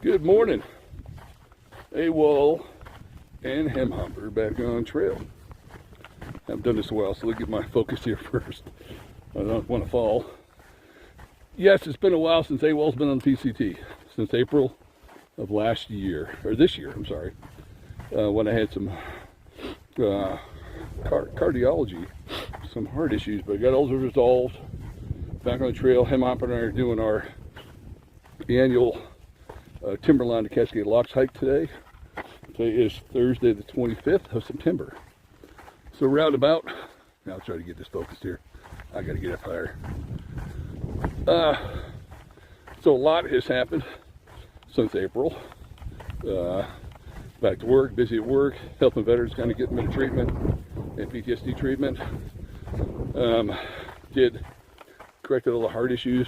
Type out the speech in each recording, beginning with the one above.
Good morning. AWOL and hem hopper back on trail. Haven't done this in a while, so let's get my focus here first. I don't want to fall. Yes, it's been a while since AWOL's been on the PCT, since April of last year, or this year, I'm sorry, when I had some cardiology, some heart issues, but I got all those resolved. Back on the trail, hem hopper and I are doing our annual Timberline to Cascade Locks hike today. Today is Thursday the 25th of September. So roundabout, now I'll try to get this focused here. I gotta get up higher. So a lot has happened since April. Back to work, busy at work, helping veterans kind of get them into treatment and PTSD treatment. Corrected all the heart issues.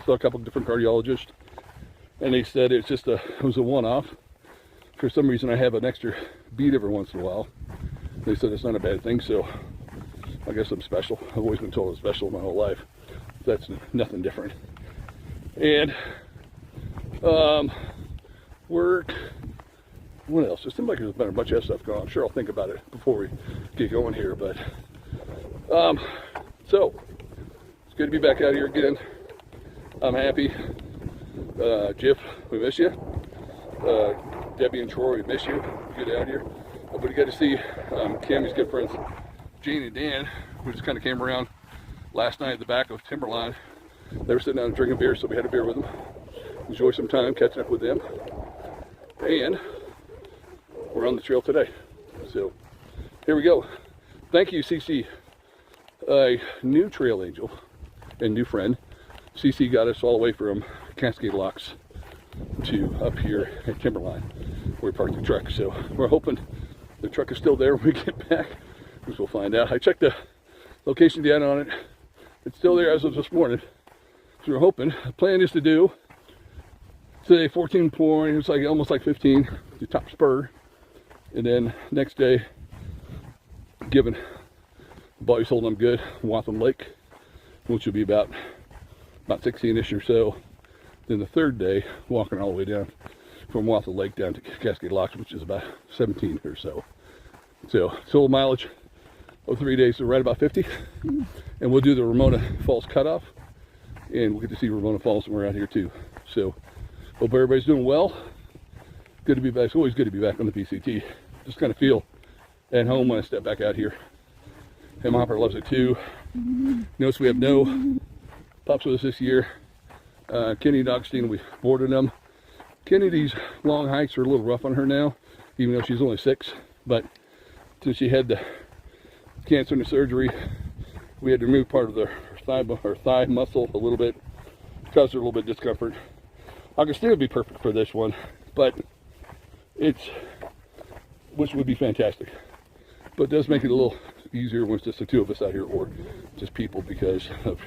Saw a couple of different cardiologists, and they said it was a one-off. For some reason, I have an extra beat every once in a while. They said it's not a bad thing, so I guess I'm special. I've always been told I'm special my whole life. That's nothing different. And work. What else? It seems like there's been a bunch of stuff going on. I'm sure I'll think about it before we get going here, but so it's good to be back out here again. I'm happy. Jeff, we miss you. Debbie and Troy, we miss you. Get out here. But we got to see Cammy's good friends, Jane and Dan, who just kind of came around last night at the back of Timberline. They were sitting down and drinking beer, so we had a beer with them. Enjoy some time catching up with them. And we're on the trail today. So here we go. Thank you, CC, a new trail angel and new friend. CC got us all the way from Cascade Locks to up here at Timberline where we parked the truck. So we're hoping the truck is still there when we get back, which we'll find out. I checked the location data on it. It's still there as of this morning. So we're hoping. The plan is to do today 14 point, it's like almost like 15, the top spur. And then next day, given the body's holding them good, Watham Lake, which will be about 16-ish or so. Then the third day, walking all the way down from Watham Lake down to Cascade Locks, which is about 17 or so. So total mileage of 3 days, so right about 50. And we'll do the Ramona Falls cutoff, and we'll get to see Ramona Falls when we're out here too. So hope everybody's doing well. Good to be back. It's always good to be back on the PCT. Just kind of feel at home when I step back out here. Hem hopper loves it too. Notice we have no pups with us this year. Kenny and Augustine, we boarded them. Kenny, these long hikes are a little rough on her now, even though she's only 6. But since she had the cancer and the surgery, we had to remove part of her thigh muscle a little bit, caused her a little bit of discomfort. Augustine would be perfect for this one, but which would be fantastic. But it does make it a little easier when it's just the two of us out here, or just people, because of,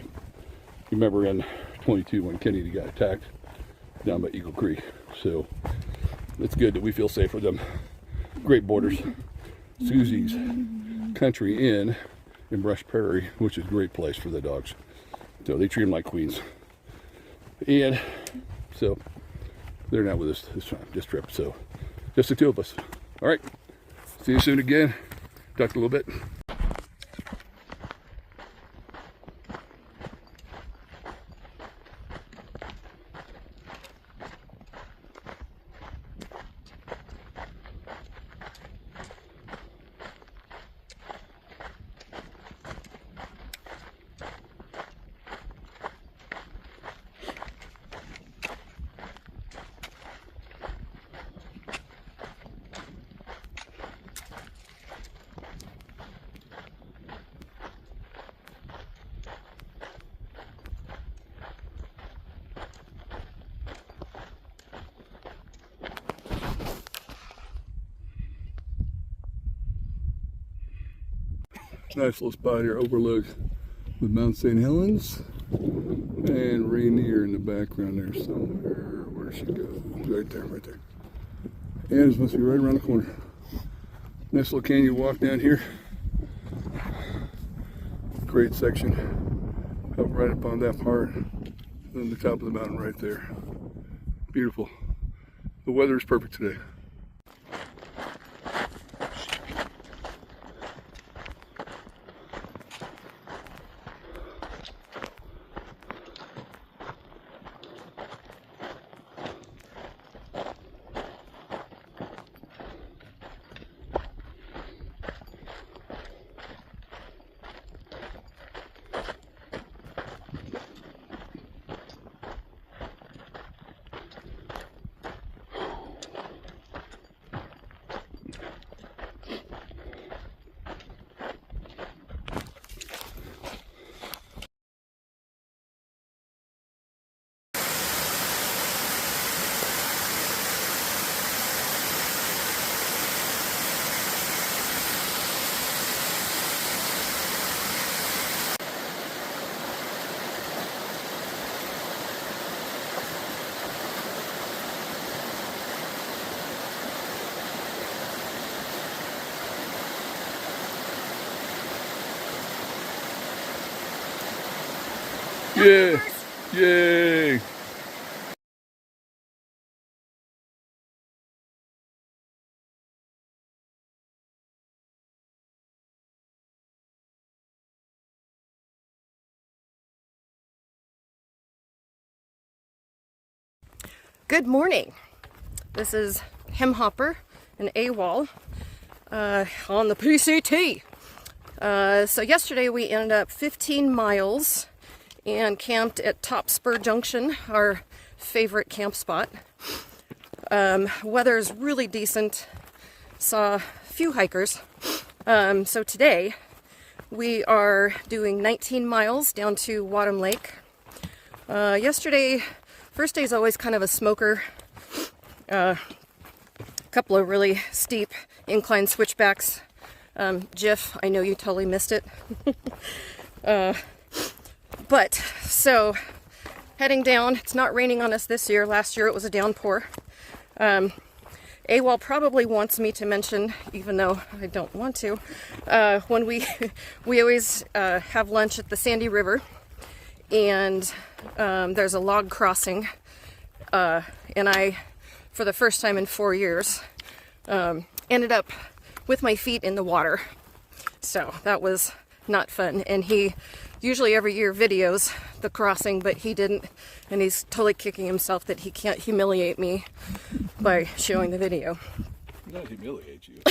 remember in 22 when Kennedy got attacked down by Eagle Creek. So it's good that we feel safe with them. Great boarders. Susie's Country Inn in Brush Prairie, which is a great place for the dogs. So they treat them like queens. And so they're not with us this trip. So just the two of us. All right. See you soon again. Talk a little bit. Nice little spot here, overlooked with Mount St. Helens and Rainier in the background there somewhere. Where she go? Right there, right there. And it must be right around the corner. Nice little canyon walk down here. Great section. Up right up on that part. And the top of the mountain right there. Beautiful. The weather is perfect today. Yeah! Yay! Good morning. This is Hem Hopper and AWOL on the PCT. So yesterday we ended up 15 miles and camped at Top Spur Junction, our favorite camp spot. Weather's really decent. Saw a few hikers. So today we are doing 19 miles down to Wadham Lake. Yesterday, first day is always kind of a smoker. A couple of really steep incline switchbacks. Jiff, I know you totally missed it. But, so, heading down. It's not raining on us this year. Last year it was a downpour. AWOL probably wants me to mention, even though I don't want to, when we always have lunch at the Sandy River, and there's a log crossing, and I, for the first time in 4 years, ended up with my feet in the water. So that was not fun. And he usually every year videos the crossing, but he didn't, and he's totally kicking himself that he can't humiliate me by showing the video. Not humiliate you.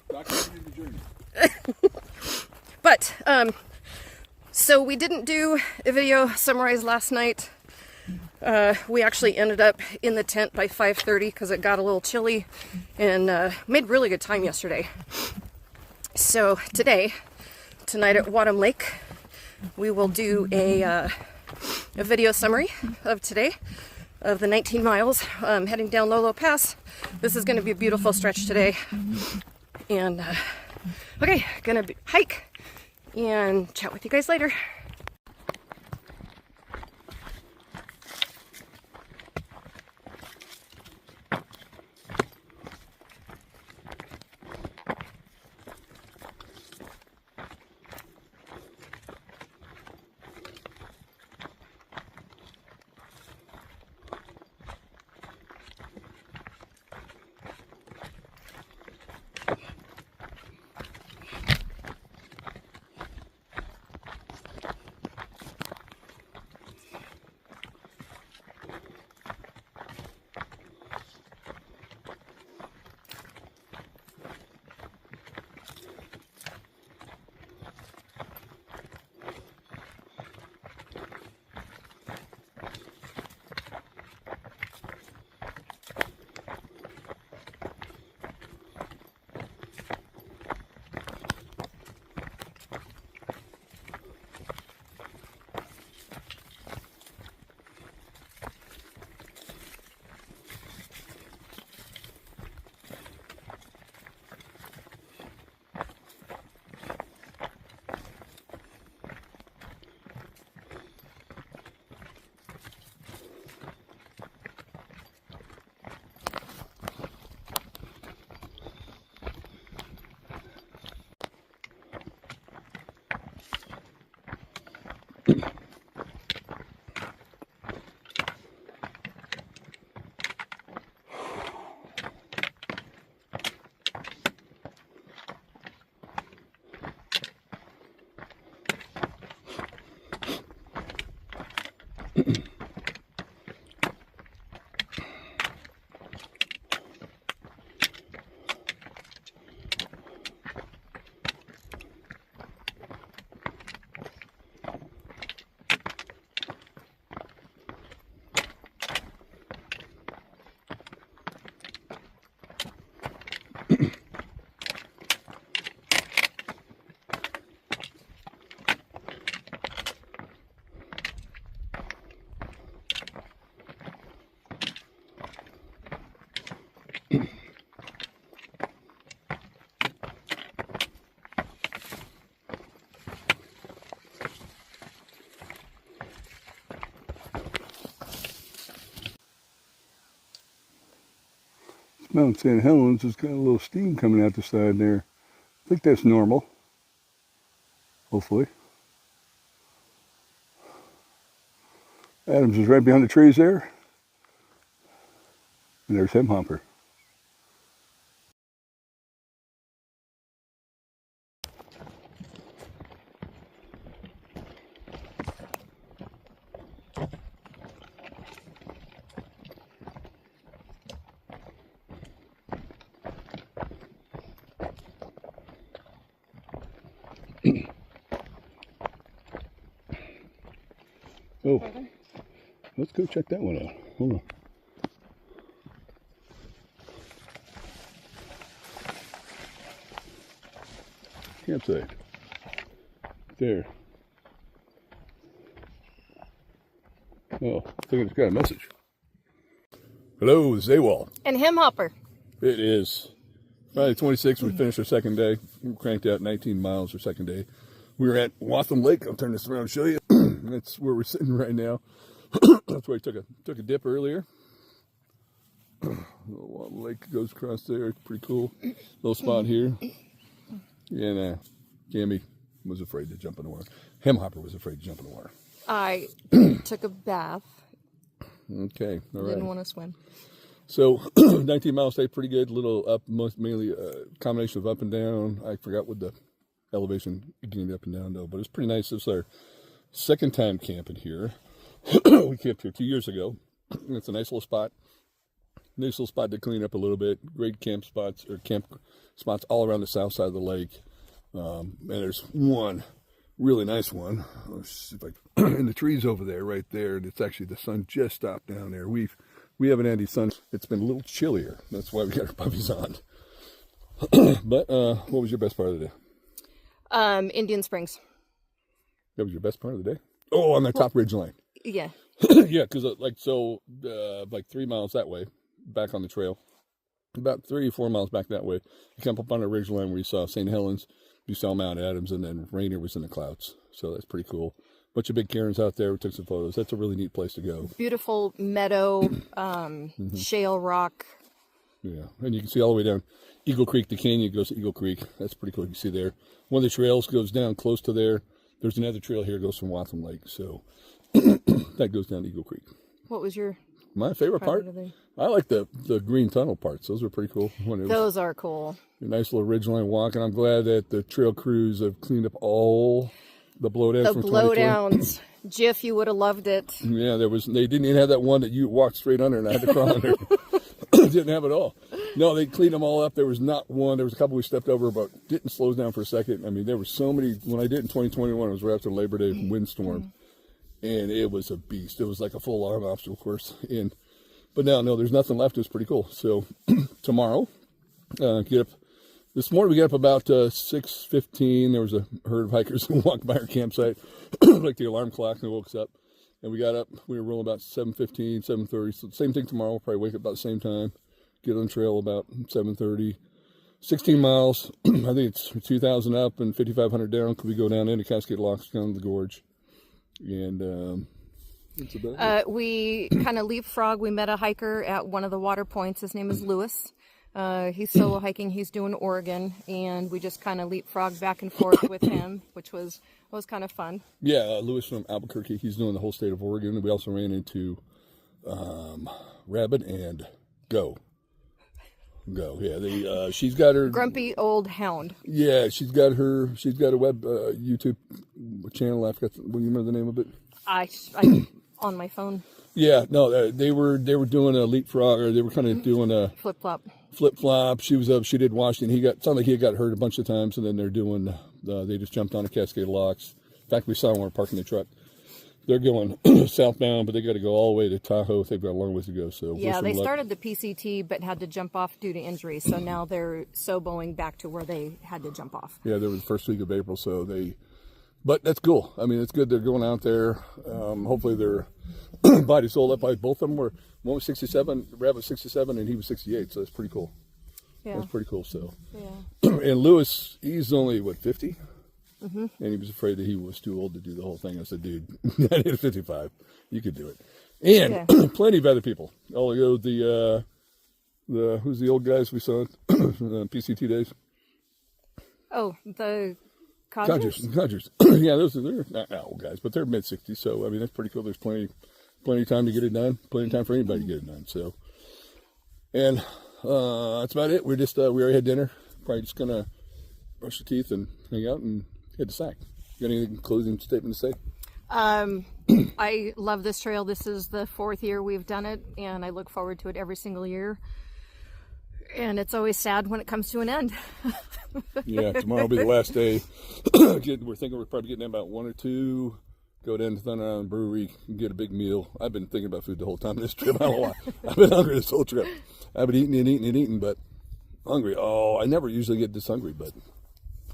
Documenting the journey. But so we didn't do a video summarize last night. We actually ended up in the tent by 5:30 because it got a little chilly, and made really good time yesterday. So tonight at Wadham Lake, we will do a video summary of today, of the 19 miles heading down Lolo Pass. This is going to be a beautiful stretch today. And okay, gonna hike and chat with you guys later. Mount St. Helens has got a little steam coming out the side there. I think that's normal. Hopefully. Adams is right behind the trees there. And there's Hemhopper. Oh, let's go check that one out. Hold on. Campsite. There. Oh, I think it's got a message. Hello, it's AWOL. And Hemhopper. It is Friday 26th. We finished our second day. We cranked out 19 miles our second day. We were at Wattham Lake. I'll turn this around and show you. That's where we're sitting right now. That's where I took a dip earlier. Little lake goes across there. It's pretty cool. Little spot here. And Gammy was afraid to jump in the water. Hemhopper was afraid to jump in the water. I took a bath. Okay, all right. Didn't want to swim. So 19 miles stayed pretty good. Little up, mainly a combination of up and down. I forgot what the elevation getting up and down though, but it's pretty nice. It's our second time camping here. We camped here 2 years ago. It's a nice little spot. Nice little spot to clean up a little bit. Great camp spots all around the south side of the lake. And there's one really nice one. Let's see if in the trees over there, right there. And it's actually the sun just stopped down there. We haven't had any sun. It's been a little chillier. That's why we got our puppies on. But what was your best part of the day? Indian Springs. That was your best part of the day? Oh, on the top ridge line. Yeah. Yeah, because like 3 miles that way, back on the trail, about 3 or 4 miles back that way, you come up on a ridge line where you saw St. Helens, you saw Mount Adams, and then Rainier was in the clouds. So that's pretty cool. Bunch of big cairns out there. We took some photos. That's a really neat place to go. Beautiful meadow, shale rock. Yeah, and you can see all the way down Eagle Creek. The canyon goes to Eagle Creek. That's pretty cool. You can see there. One of the trails goes down close to there. There's another trail here that goes from Wattham Lake. So that goes down to Eagle Creek. What was my favorite part? I like the green tunnel parts. Those are pretty cool. Those are cool. A nice little ridgeline walk, and I'm glad that the trail crews have cleaned up all the blowdowns. The blowdowns. Jiff, you would have loved it. Yeah, they didn't even have that one that you walked straight under and I had to crawl under. Didn't have it all. No, they cleaned them all up. There was not one. There was a couple we stepped over, but didn't slow us down for a second. I mean, there were so many. When I did in 2021, it was right after Labor Day windstorm, and it was a beast. It was like a full arm obstacle course. But now, no, there's nothing left. It was pretty cool. So tomorrow, get up. This morning we got up about 6:15. There was a herd of hikers who walked by our campsite, like the alarm clock, and they woke us up. And we got up. We were rolling about 7:15, 7:30. So same thing tomorrow. We'll probably wake up about the same time. Get on the trail about 7:30. 16 miles. I think it's 2,000 up and 5,500 down. Could we go down into Cascade Locks, down the gorge? And that's about it. We kind of leapfrog. We met a hiker at one of the water points. His name is Lewis. He's solo hiking. He's doing Oregon, and we just kind of leapfrogged back and forth with him, which was kind of fun. Yeah, Lewis from Albuquerque. He's doing the whole state of Oregon. We also ran into Rabbit and Go. Yeah, she's got her grumpy old hound. Yeah, she's got a web YouTube channel. I forgot. What do you remember the name of it? I on my phone. Yeah, no, they were doing a leapfrog, or they were kind of doing a flip flop. She was up. She did Washington. Sounded like he got hurt a bunch of times, and then they're doing. They just jumped on a Cascade Locks. In fact, we saw them when we were parking the truck. They're going southbound, but they got to go all the way to Tahoe. They've got a long ways to go. So yeah, they started the PCT, but had to jump off due to injury. So now they're soboing back to where they had to jump off. Yeah, they were the first week of April, but that's cool. I mean, it's good they're going out there. Hopefully their body sold up by both of them. One was 67, Rabbit was 67, and he was 68. So that's pretty cool. Yeah, that's pretty cool. So yeah, and Lewis, he's only 50. Mm-hmm. And he was afraid that he was too old to do the whole thing. I said, dude, I hit 55. You could do it. And plenty of other people. Although Who's the old guys we saw at PCT days? Oh, the Codgers? Codgers. Yeah, they're not old guys, but they're mid-60s, so I mean that's pretty cool. There's plenty of time to get it done, plenty of time for anybody to get it done. So, and that's about it. We're just we already had dinner. Probably just gonna brush your teeth and hang out and head to Sac. You got any closing statement to say? I love this trail. This is the 4th year we've done it, and I look forward to it every single year. And it's always sad when it comes to an end. Yeah, tomorrow will be the last day. We're thinking we're probably getting in about 1 or 2. Go down to Thunder Island Brewery and get a big meal. I've been thinking about food the whole time this trip. I don't know why. I've been hungry this whole trip. I've been eating, but hungry. Oh, I never usually get this hungry, but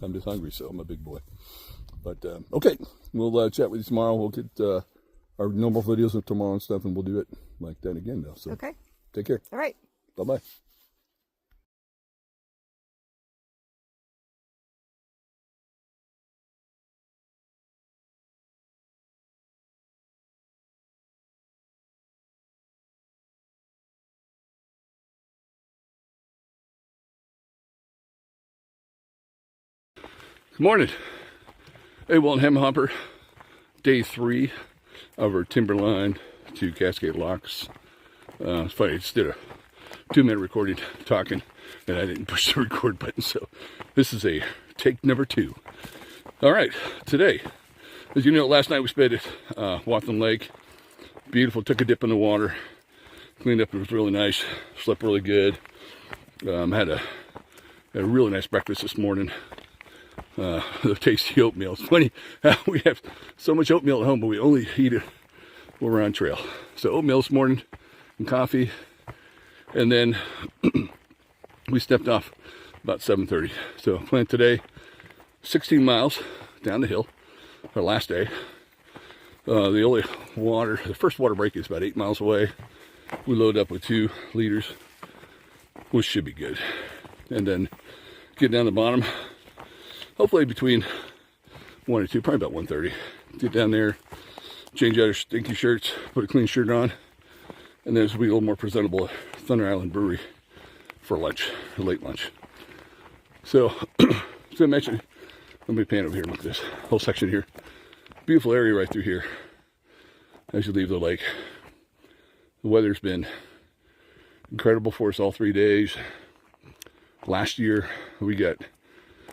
I'm just hungry, so I'm a big boy. But, okay, we'll chat with you tomorrow. We'll get our normal videos of tomorrow and stuff, and we'll do it like that again, though. So, okay. Take care. All right. Bye-bye. Good morning. Hey, Walt Hemhopper. Day 3 of our Timberline to Cascade Locks. It's funny, I just did a 2-minute recording talking, and I didn't push the record button, so this is a take number 2. All right, today, as you know, last night we spent at Wathen Lake. Beautiful, took a dip in the water, cleaned up, it was really nice, slept really good. Had a really nice breakfast this morning. The tasty oatmeal. It's funny how we have so much oatmeal at home, but we only eat it when we're on trail. So oatmeal this morning and coffee, and then we stepped off about 7:30. So planned today 16 miles down the hill, our last day. The first water break is about 8 miles away. We load up with 2 liters, which should be good. And then get down the bottom, hopefully between 1 and 2, probably about 1:30. Get down there, change out our stinky shirts, put a clean shirt on, and then we'll be a little more presentable at Thunder Island Brewery for lunch, or late lunch. So, as I mentioned, let me pan over here, look at this whole section here. Beautiful area right through here as you leave the lake. The weather's been incredible for us all 3 days. Last year, we got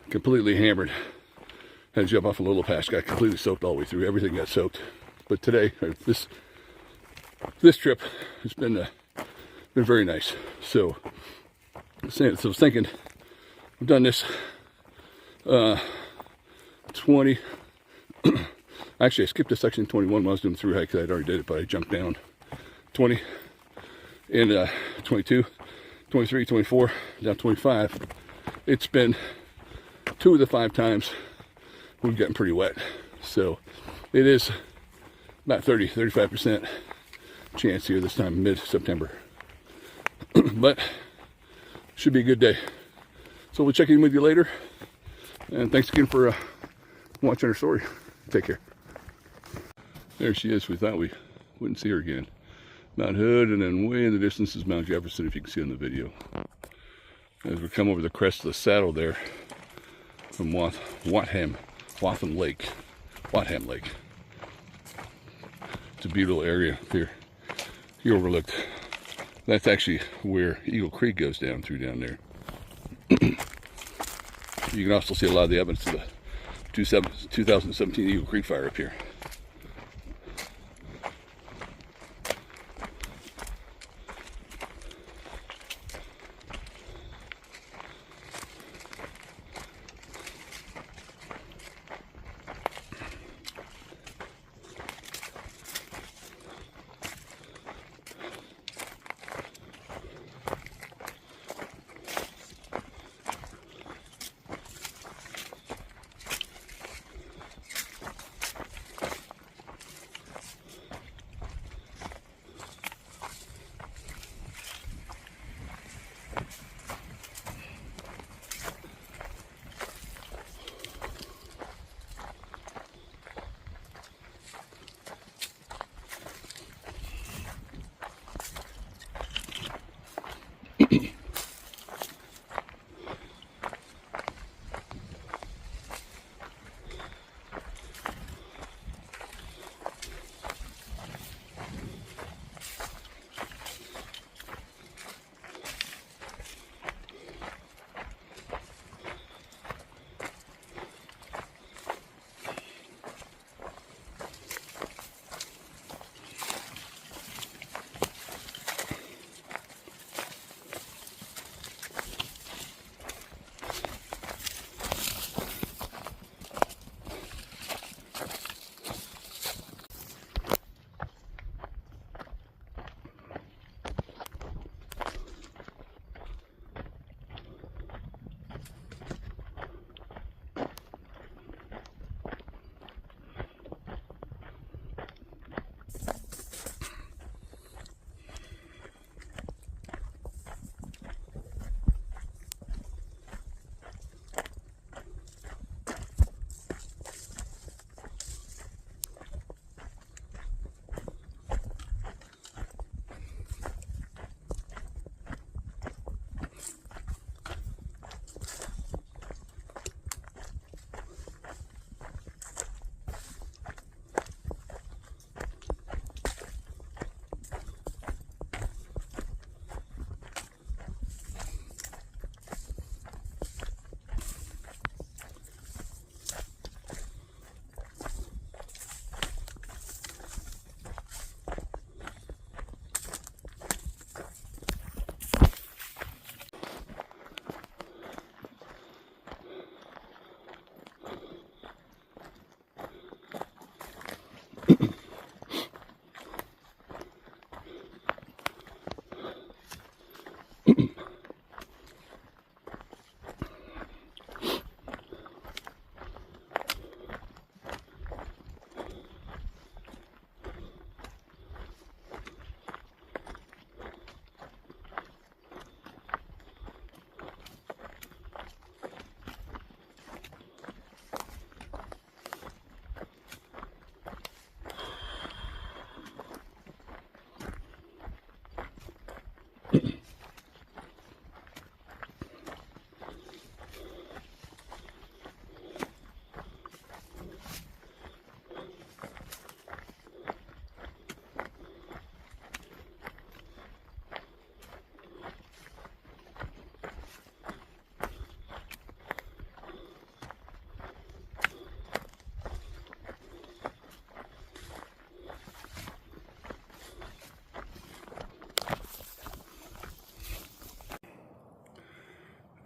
completely hammered. Had to jump off a little pass, got completely soaked all the way through. Everything got soaked. But today, this trip has been very nice. So I was thinking, I've done this 20. Actually, I skipped a section 21 when I was doing the through hike because I'd already did it, but I jumped down 20 and 22, 23, 24, down 25. It's been 2 of the 5 times we've gotten pretty wet. So it is about 35% chance here this time, mid-September. But should be a good day. So we'll check in with you later. And thanks again for watching our story. Take care. There she is. We thought we wouldn't see her again. Mount Hood, and then way in the distance is Mount Jefferson, if you can see on the video. As we come over the crest of the saddle there from Wathen Lake. It's a beautiful area up here. You overlooked. That's actually where Eagle Creek goes down there. You can also see a lot of the evidence of the 2017 Eagle Creek fire up here.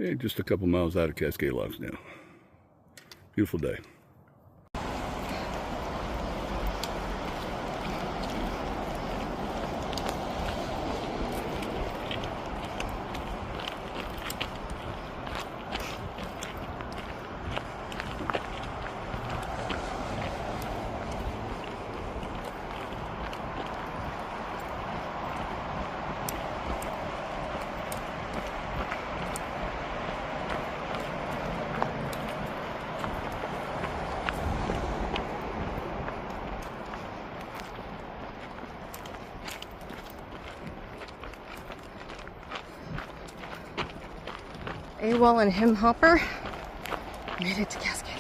And just a couple miles out of Cascade Locks now. Beautiful day. AWOL and Him Hopper made it to Cascade.